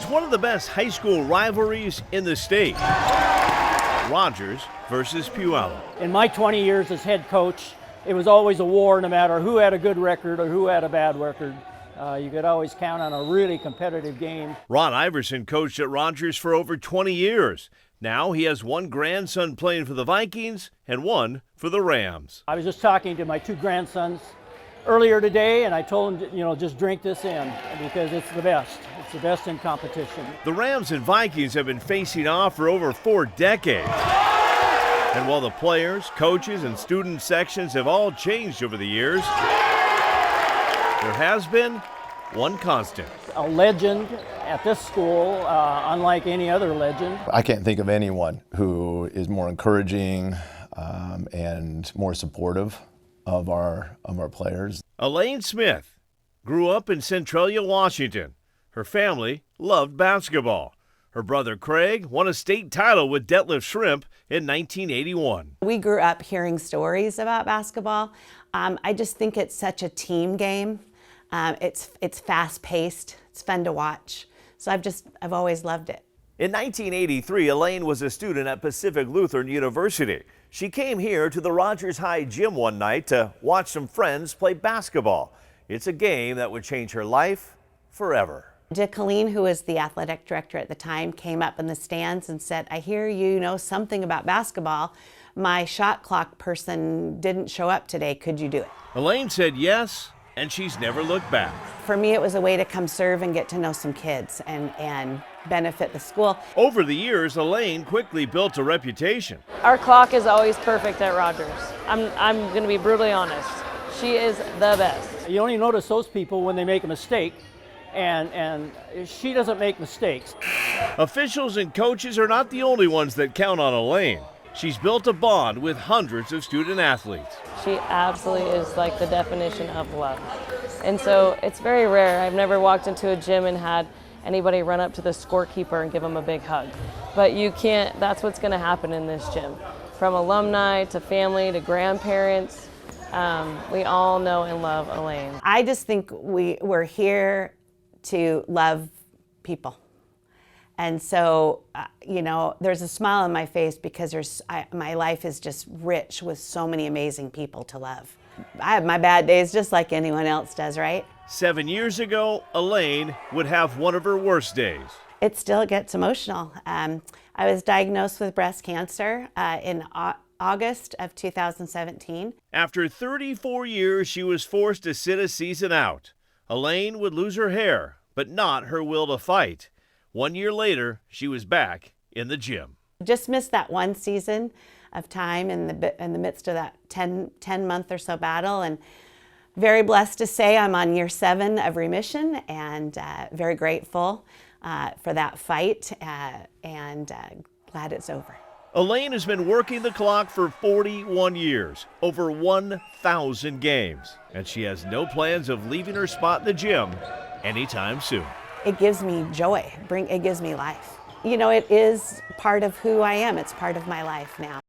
one of the best high school rivalries in the state. Rogers versus Puyallup. In my 20 years as head coach, it was always a war no matter who had a good record or who had a bad record. You could always count on a really competitive game. Ron Iverson coached at Rogers for over 20 years. Now he has one grandson playing for the Vikings and one for the Rams. I was just talking to my two grandsons earlier today, and I told them, just drink this in because it's the best. It's the best in competition. The Rams and Vikings have been facing off for over 4 decades. And while the players, coaches, and student sections have all changed over the years, there has been one constant. A legend at this school, unlike any other legend. I can't think of anyone who is more encouraging and more supportive of our players. Elaine Smith grew up in Centralia, Washington. Her family loved basketball. Her brother Craig won a state title with Detlef Shrimp in 1981. We grew up hearing stories about basketball. I just think it's such a team game. It's fast-paced. It's fun to watch. So I've always loved it. In 1983, Elaine was a student at Pacific Lutheran University. She came here to the Rogers High gym one night to watch some friends play basketball. It's a game that would change her life forever. Elaine, who was the athletic director at the time, came up in the stands and said, "I hear you know something about basketball. My shot clock person didn't show up today. Could you do it?" Elaine said yes, and she's never looked back. For me, it was a way to come serve and get to know some kids and benefit the school. Over the years, Elaine quickly built a reputation. Our clock is always perfect at Rogers. I'm going to be brutally honest. She is the best. You only notice those people when they make a mistake, and she doesn't make mistakes. Officials and coaches are not the only ones that count on Elaine. She's built a bond with hundreds of student athletes. She absolutely is like the definition of love. And so it's very rare. I've never walked into a gym and had anybody run up to the scorekeeper and give them a big hug. But you can't, that's what's going to happen in this gym. From alumni to family to grandparents, we all know and love Elaine. I just think we're here to love people. And so, there's a smile on my face because my life is just rich with so many amazing people to love. I have my bad days just like anyone else does, right? 7 years ago, Elaine would have one of her worst days. It still gets emotional. I was diagnosed with breast cancer in August of 2017. After 34 years, she was forced to sit a season out. Elaine would lose her hair, but not her will to fight. 1 year later, she was back in the gym. Just missed that one season of time in the midst of that 10-month or so battle, and very blessed to say I'm on year 7 of remission, and very grateful for that fight, and glad it's over. Elaine has been working the clock for 41 years, over 1,000 games, and she has no plans of leaving her spot in the gym anytime soon. It gives me joy. It gives me life. It is part of who I am. It's part of my life now.